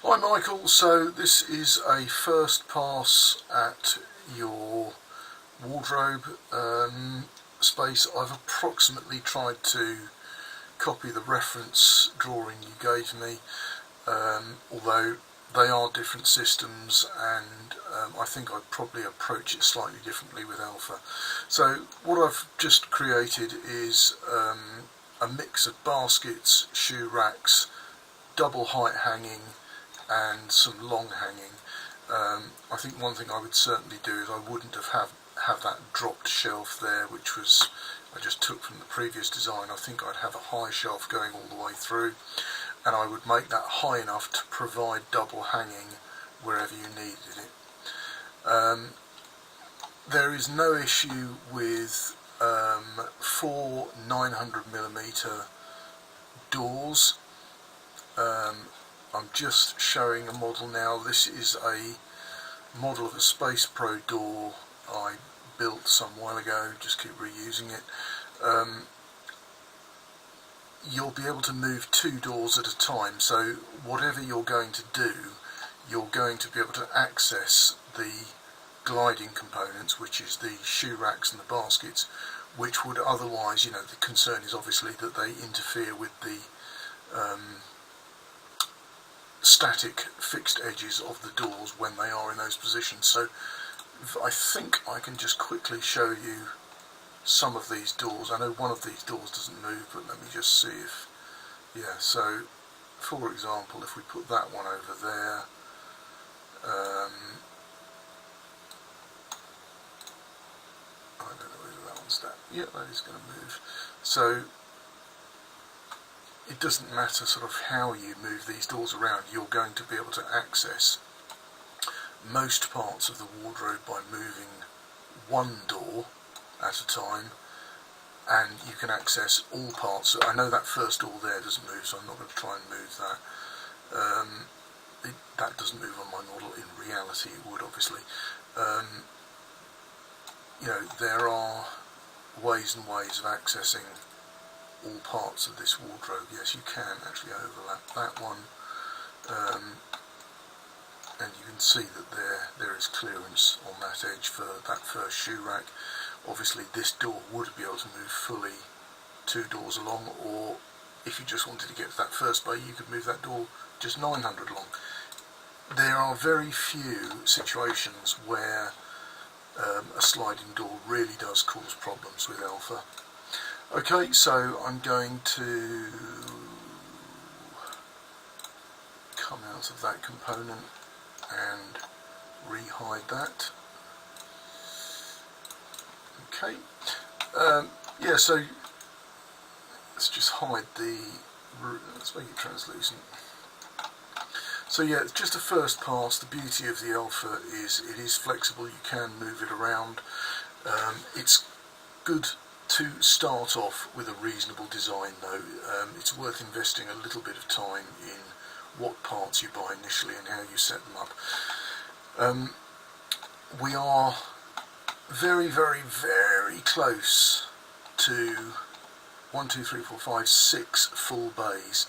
Hi Michael, so this is a first pass at your wardrobe space. I've approximately tried to copy the reference drawing you gave me, although they are different systems, and I think I'd probably approach it slightly differently with Elfa. So what I've just created is a mix of baskets, shoe racks, double height hanging and some long hanging. I think one thing I would certainly do is I wouldn't have that dropped shelf there, which was I just took from the previous design. I think I'd have a high shelf going all the way through, and I would make that high enough to provide double hanging wherever you needed it. There is no issue with 4 900mm doors. I'm just showing a model now. This is a model of a Space Pro door I built some while ago, just keep reusing it. You'll be able to move 2 doors at a time, so whatever you're going to do, you're going to be able to access the gliding components, which is the shoe racks and the baskets, which would otherwise, the concern is obviously that they interfere with the static fixed edges of the doors when they are in those positions. So I think I can just quickly show you some of these doors. I know one of these doors doesn't move, but let me just see if, so for example, if we put that one over there, I don't know whether that one's that, that is going to move. So it doesn't matter sort of how you move these doors around, you're going to be able to access most parts of the wardrobe by moving one door at a time, and you can access all parts. I know that first door there doesn't move, so I'm not going to try and move that. That doesn't move on my model. In reality it would, obviously. There are ways and ways of accessing all parts of this wardrobe. Yes, you can actually overlap that one, and you can see that there is clearance on that edge for that first shoe rack. Obviously this door would be able to move fully 2 doors along, or if you just wanted to get to that first bay, you could move that door just 900 along. There are very few situations where a sliding door really does cause problems with Elfa. Okay, so I'm going to come out of that component and re-hide that. Okay, so let's just hide let's make it translucent. So it's just a first pass. The beauty of the Elfa is it is flexible, you can move it around. It's good to start off with a reasonable design though. It's worth investing a little bit of time in what parts you buy initially and how you set them up. We are very, very, very close to 1, 2, 3, 4, 5, 6 full bays.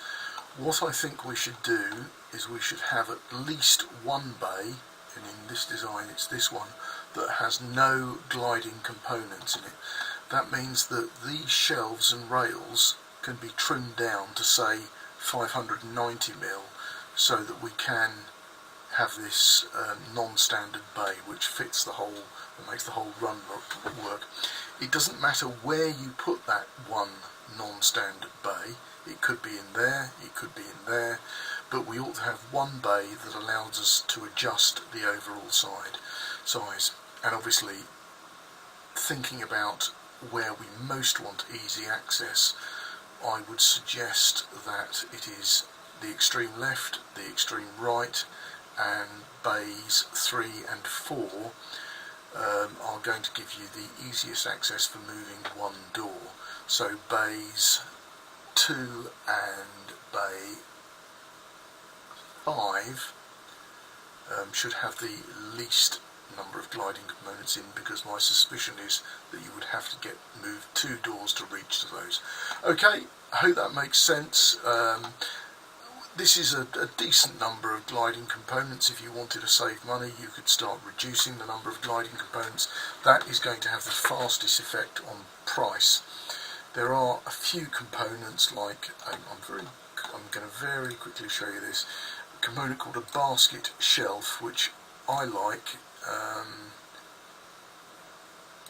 What I think we should do is we should have at least one bay, and in this design it's this one, that has no gliding components in it. That means that these shelves and rails can be trimmed down to say 590mm, so that we can have this non-standard bay which fits the whole and makes the whole run work. It doesn't matter where you put that one non-standard bay. It could be in there, it could be in there, but we ought to have one bay that allows us to adjust the overall size. And obviously, thinking about where we most want easy access, I would suggest that it is the extreme left, the extreme right, and bays 3 and 4 are going to give you the easiest access for moving one door. So bays 2 and bay 5 should have the least number of gliding components in, because my suspicion is that you would have to move 2 doors to reach to those. Okay, I hope that makes sense. this is a decent number of gliding components. If you wanted to save money, you could start reducing the number of gliding components. That is going to have the fastest effect on price. There are a few components, like I'm going to very quickly show you this, a component called a basket shelf, which I like.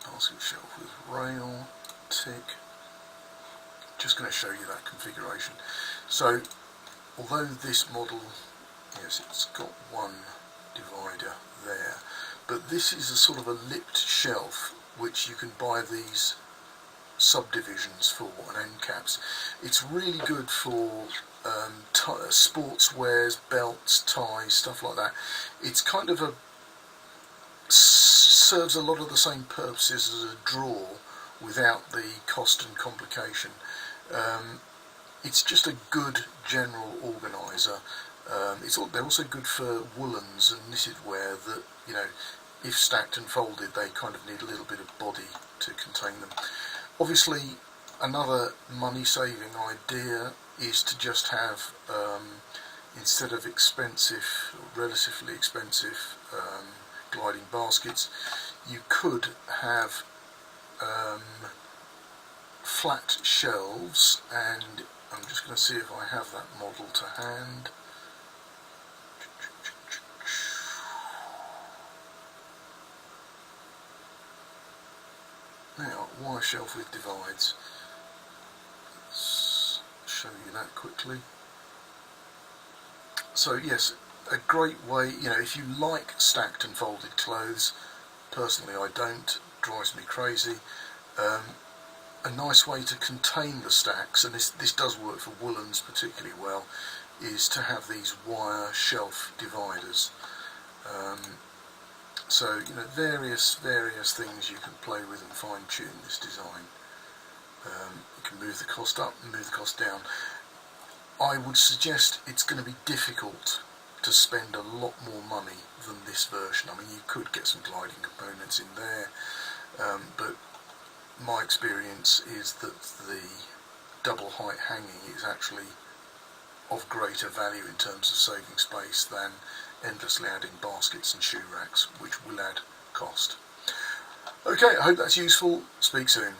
Basket shelf with rail, tick. Just going to show you that configuration. So although this model, yes, it's got one divider there, but this is a sort of a lipped shelf which you can buy these subdivisions for and end caps. It's really good for sportswears, belts, ties, stuff like that. It's kind of serves a lot of the same purposes as a drawer without the cost and complication. It's just a good general organiser. They're also good for woolens and knitted wear that, you know, if stacked and folded, they kind of need a little bit of body to contain them. Obviously, another money-saving idea is to just have, instead of expensive, or relatively expensive gliding baskets, you could have flat shelves, and I'm just going to see if I have that model to hand. Now, wire shelf with divides. Let's show you that quickly. So yes, a great way, you know, if you like stacked and folded clothes, personally I don't, drives me crazy. A nice way to contain the stacks, and this does work for woolens particularly well, is to have these wire shelf dividers. So, you know, various things you can play with and fine tune this design. You can move the cost up and move the cost down. I would suggest it's going to be difficult to spend a lot more money than this version. I mean, you could get some gliding components in there, but my experience is that the double height hanging is actually of greater value in terms of saving space than endlessly adding baskets and shoe racks, which will add cost. Okay, I hope that's useful. Speak soon.